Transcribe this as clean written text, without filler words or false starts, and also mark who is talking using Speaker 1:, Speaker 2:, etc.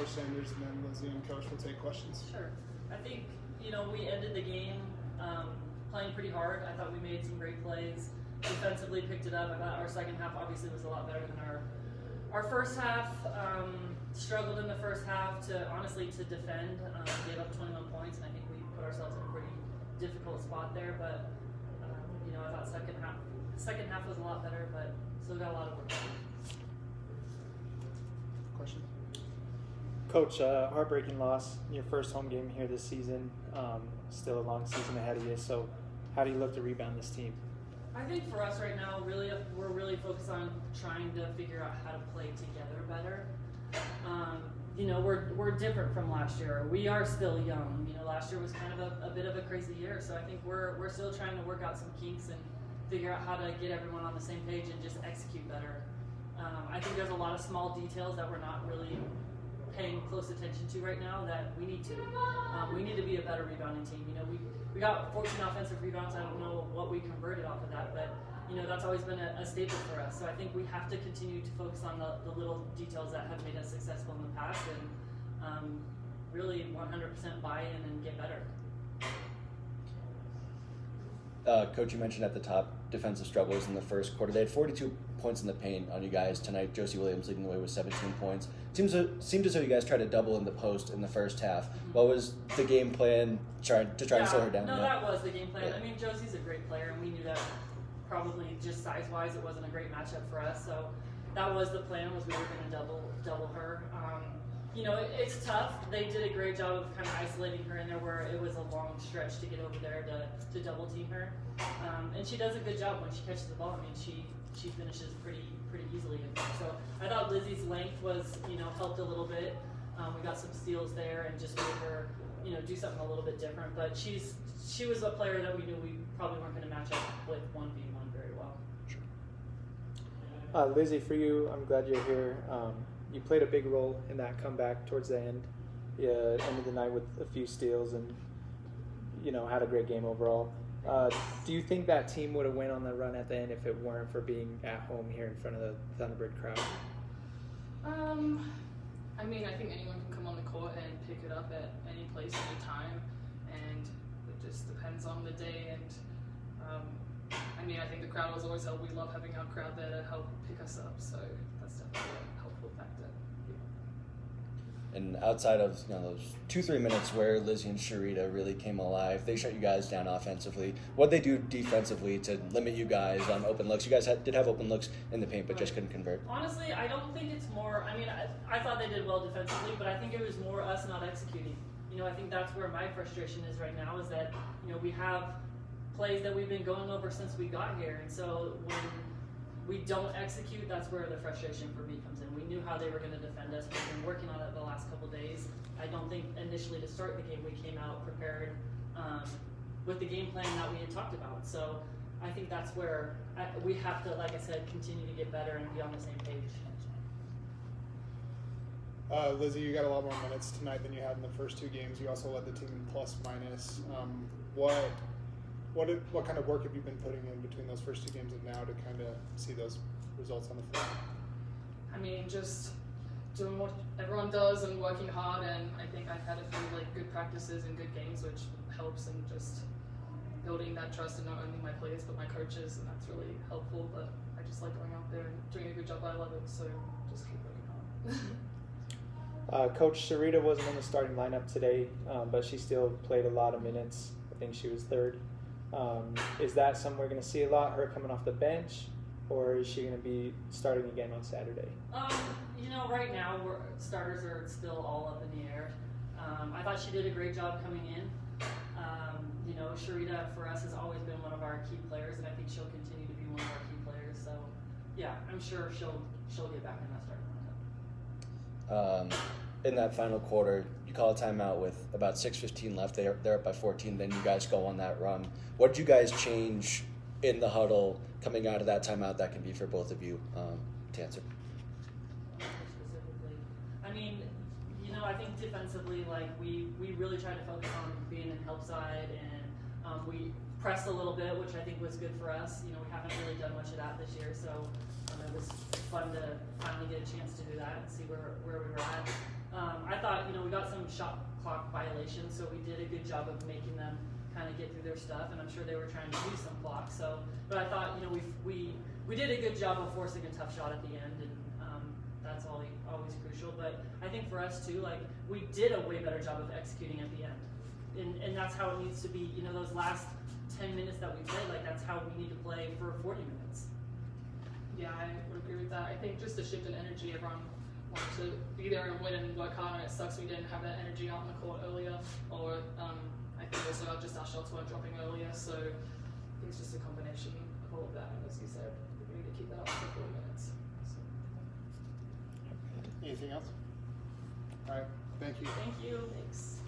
Speaker 1: Coach Sanders, and then Lizzy and Coach will take questions.
Speaker 2: Sure. I think, we ended the game playing pretty hard. I thought we made some great plays. Defensively picked it up. I thought our second half obviously was a lot better than our first half. Struggled in the first half to defend. Gave up 21 points, and I think we put ourselves in a pretty difficult spot there. But I thought second half was a lot better, but still got a lot of work to do.
Speaker 1: Question?
Speaker 3: Coach, heartbreaking loss in your first home game here this season. Still a long season ahead of you. So, how do you look to rebound this team?
Speaker 2: I think for us right now, we're really focused on trying to figure out how to play together better. We're different from last year. We are still young. Last year was kind of a bit of a crazy year. So I think we're still trying to work out some kinks and figure out how to get everyone on the same page and just execute better. I think there's a lot of small details that we're not really paying close attention to right now that we need to. We need to be a better rebounding team. We got 14 offensive rebounds. I don't know what we converted off of that, but that's always been a staple for us. So I think we have to continue to focus on the little details that have made us successful in the past and really 100% buy in and get better.
Speaker 4: Coach, you mentioned at the top defensive struggles in the first quarter. They had 42 points in the paint on you guys tonight. Josie Williams leading the way with 17 points. Seemed as though you guys tried to double in the post in the first half. Mm-hmm. What was the game plan to try to slow her down?
Speaker 2: No, that was the game plan. Yeah. I mean, Josie's a great player, and we knew that probably just size-wise it wasn't a great matchup for us. So that was the plan, was we were going to double her. It's tough. They did a great job of kind of isolating her in there where it was a long stretch to get over there to double team her. And she does a good job when she catches the ball. I mean, she finishes pretty easily in there. So I thought Lizzie's length was, helped a little bit. We got some steals there and just made her, do something a little bit different. But she was a player that we knew we probably weren't going to match up with 1v1 very well.
Speaker 3: Sure. Lizzy, for you, I'm glad you're here. You played a big role in that comeback towards the end. You ended the night with a few steals and, had a great game overall. Do you think that team would have went on the run at the end if it weren't for being at home here in front of the Thunderbird crowd?
Speaker 5: I think anyone can come on the court and pick it up at any place, any time, and it just depends on the day. And I think the crowd was always helpful. We love having our crowd there to help pick us up, so that's definitely a helpful factor.
Speaker 4: And outside of those 2-3 minutes where Lizzy and Sarita really came alive, they shut you guys down offensively. What did they do defensively to limit you guys on open looks? You guys did have open looks in the paint, but just couldn't convert.
Speaker 2: Honestly, I don't think it's more. I thought they did well defensively, but I think it was more us not executing. I think that's where my frustration is right now. Is that we have plays that we've been going over since we got here, and so when we don't execute, that's where the frustration for me comes in. We knew how they were going to defend us. We've been working on it the last couple of days. I don't think initially to start the game we came out prepared with the game plan that we had talked about. So I think that's where we have to, like I said, continue to get better and be on the same page.
Speaker 1: Lizzy, you got a lot more minutes tonight than you had in the first two games. You also led the team in plus minus. What kind of work have you been putting in between those first two games and now to kind of see those results on the field?
Speaker 5: Just doing what everyone does and working hard, and I think I've had a few good practices and good games, which helps, and just building that trust in not only my players but my coaches, and that's really helpful. But I just like going out there and doing a good job. I love it, so just keep working hard.
Speaker 3: Coach Sarita wasn't in the starting lineup today, but she still played a lot of minutes. I think she was third. Is that something we're going to see a lot, her coming off the bench, or is she going to be starting again on Saturday?
Speaker 2: Right now starters are still all up in the air. I thought she did a great job coming in. Sarita for us has always been one of our key players, and I think she'll continue to be one of our key players. So, yeah, I'm sure she'll get back in that starting lineup.
Speaker 4: In that final quarter, you call a timeout with about 6:15 left. They're up by 14. Then you guys go on that run. What did you guys change in the huddle coming out of that timeout that can be for both of you to answer?
Speaker 2: Specifically, I think defensively, we really tried to focus on being in help side, and we pressed a little bit, which I think was good for us. We haven't really done much of that this year, so it was fun to finally get a chance to do that and see where we were at. I we got some shot clock violations, so we did a good job of making them kind of get through their stuff, and I'm sure they were trying to use some clock. So, but I thought, we did a good job of forcing a tough shot at the end, and that's always crucial. But I think for us too, like, we did a way better job of executing at the end, and that's how it needs to be. Those last 10 minutes that we played, like, that's how we need to play for 40 minutes.
Speaker 5: Yeah, I would agree with that. I think just the shift in energy, everyone wanted to be there and win and work hard, and it sucks we didn't have that energy out on the court earlier, or I think also our shots weren't dropping earlier, so I think it's just a combination of all of that, and as you said, we need to keep that up for 40 minutes. So.
Speaker 1: Anything else? All right. Thank you.
Speaker 2: Thank you.
Speaker 5: Thanks.